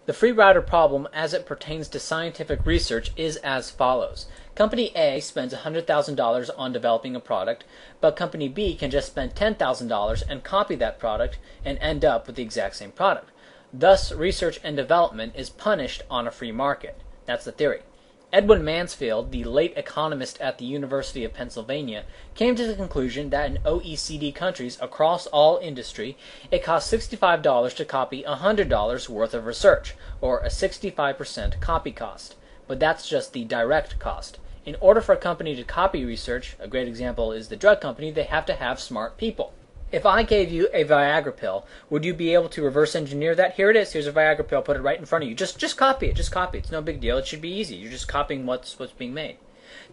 The free rider problem as it pertains to scientific research is as follows. Company A spends $100,000 on developing a product, but Company B can just spend $10,000 and copy that product and end up with the exact same product. Thus, research and development is punished on a free market. That's the theory. Edwin Mansfield, the late economist at the University of Pennsylvania, came to the conclusion that in OECD countries across all industry, it costs $65 to copy $100 worth of research, or a 65% copy cost. But that's just the direct cost. In order for a company to copy research, a great example is the drug company, they have to have smart people. If I gave you a Viagra pill, would you be able to reverse engineer that? Here it is. Here's a Viagra pill. Put it right in front of you. Just copy it. Just copy it. It's no big deal. It should be easy. You're just copying what's being made.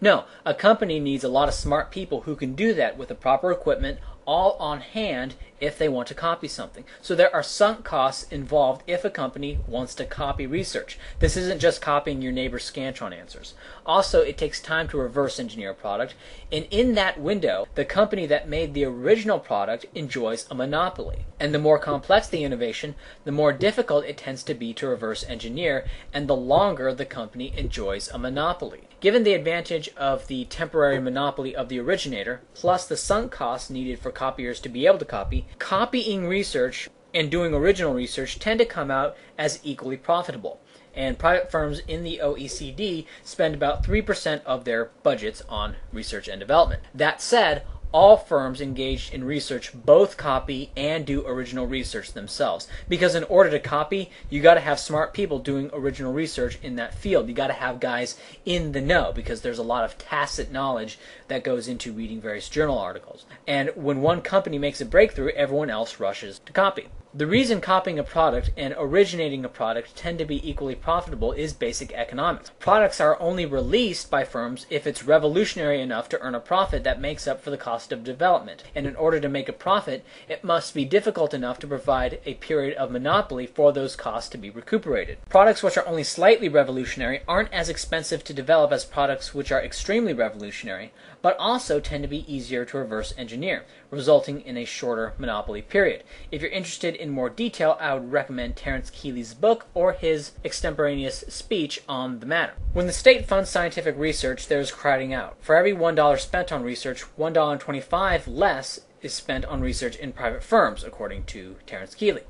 No, a company needs a lot of smart people who can do that with the proper equipment all on hand if they want to copy something. So there are sunk costs involved if a company wants to copy research. This isn't just copying your neighbor's Scantron answers. Also, it takes time to reverse engineer a product, and in that window, the company that made the original product enjoys a monopoly. And the more complex the innovation, the more difficult it tends to be to reverse engineer, and the longer the company enjoys a monopoly. Given the advantage of the temporary monopoly of the originator, plus the sunk costs needed for copiers to be able to copy, copying research and doing original research tend to come out as equally profitable. And private firms in the OECD spend about 3% of their budgets on research and development. That said, all firms engaged in research both copy and do original research themselves. Because in order to copy, you got to have smart people doing original research in that field. You got to have guys in the know, because there's a lot of tacit knowledge that goes into reading various journal articles. And when one company makes a breakthrough, everyone else rushes to copy. The reason copying a product and originating a product tend to be equally profitable is basic economics. Products are only released by firms if it's revolutionary enough to earn a profit that makes up for the cost of development. And in order to make a profit, it must be difficult enough to provide a period of monopoly for those costs to be recuperated. Products which are only slightly revolutionary aren't as expensive to develop as products which are extremely revolutionary, but also tend to be easier to reverse engineer, resulting in a shorter monopoly period. If you're interested in more detail, I would recommend Terence Keeley's book or his extemporaneous speech on the matter. When the state funds scientific research, there's crowding out. For every $1 spent on research, $1.25 less is spent on research in private firms, according to Terence Keeley.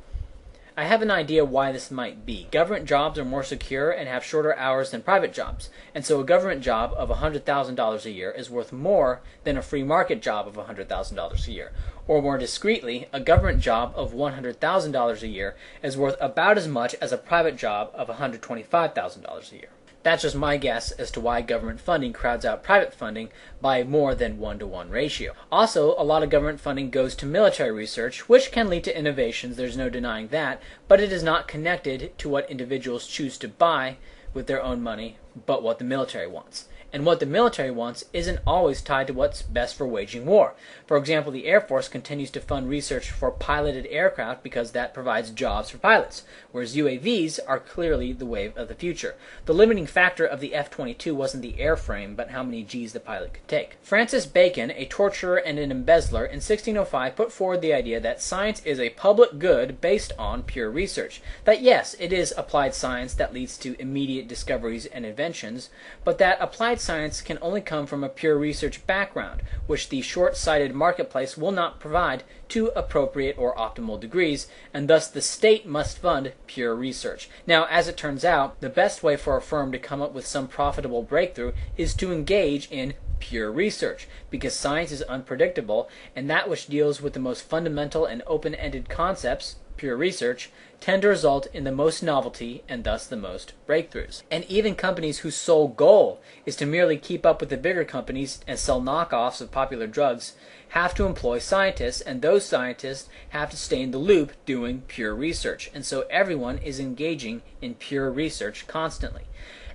I have an idea why this might be. Government jobs are more secure and have shorter hours than private jobs, and so a government job of $100,000 a year is worth more than a free market job of $100,000 a year. Or more discreetly, a government job of $100,000 a year is worth about as much as a private job of $125,000 a year. That's just my guess as to why government funding crowds out private funding by more than 1-to-1 ratio. Also, a lot of government funding goes to military research, which can lead to innovations, there's no denying that, but it is not connected to what individuals choose to buy with their own money, but what the military wants. And what the military wants isn't always tied to what's best for waging war. For example, the Air Force continues to fund research for piloted aircraft because that provides jobs for pilots, whereas UAVs are clearly the wave of the future. The limiting factor of the F-22 wasn't the airframe, but how many Gs the pilot could take. Francis Bacon, a torturer and an embezzler, in 1605 put forward the idea that science is a public good based on pure research. That yes, it is applied science that leads to immediate discoveries and inventions, but that applied science can only come from a pure research background, which the short-sighted marketplace will not provide to appropriate or optimal degrees, and thus the state must fund pure research. Now, as it turns out, the best way for a firm to come up with some profitable breakthrough is to engage in pure research, because science is unpredictable, and that which deals with the most fundamental and open-ended concepts, pure research, tend to result in the most novelty and thus the most breakthroughs. And even companies whose sole goal is to merely keep up with the bigger companies and sell knockoffs of popular drugs have to employ scientists, and those scientists have to stay in the loop doing pure research. And so everyone is engaging in pure research constantly.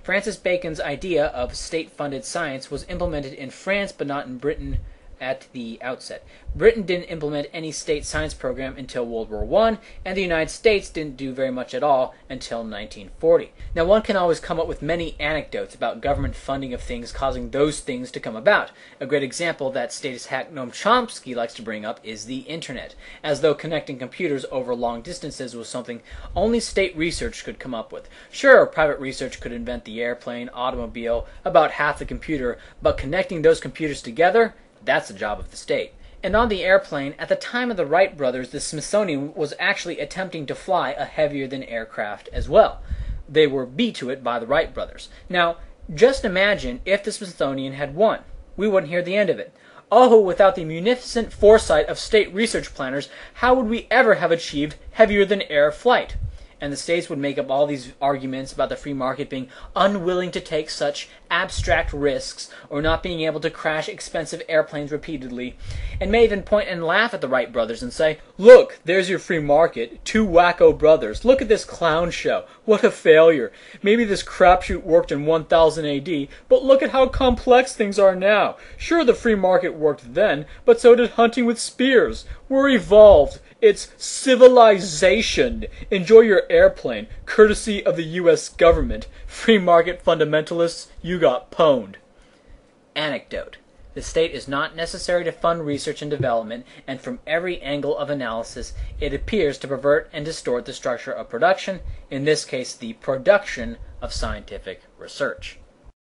Francis Bacon's idea of state-funded science was implemented in France but not in Britain at the outset. Britain didn't implement any state science program until World War I, and the United States didn't do very much at all until 1940. Now, one can always come up with many anecdotes about government funding of things causing those things to come about. A great example that statist hack Noam Chomsky likes to bring up is the internet, as though connecting computers over long distances was something only state research could come up with. Sure, private research could invent the airplane, automobile, about half the computer, but connecting those computers together, that's the job of the state. And on the airplane, at the time of the Wright brothers, the Smithsonian was actually attempting to fly a heavier-than-air craft as well. They were beat to it by the Wright brothers. Now, just imagine if the Smithsonian had won. We wouldn't hear the end of it. Oh, without the munificent foresight of state research planners, how would we ever have achieved heavier-than-air flight? And the states would make up all these arguments about the free market being unwilling to take such abstract risks or not being able to crash expensive airplanes repeatedly, and may even point and laugh at the Wright brothers and say, "Look, there's your free market, two wacko brothers. Look at this clown show. What a failure. Maybe this crapshoot worked in 1000 AD, but look at how complex things are now. Sure, the free market worked then, but so did hunting with spears. We're evolved. It's civilization. Enjoy your airplane, courtesy of the U.S. government. Free market fundamentalists, you got pwned." Anecdote. The state is not necessary to fund research and development, and from every angle of analysis, it appears to pervert and distort the structure of production, in this case the production of scientific research.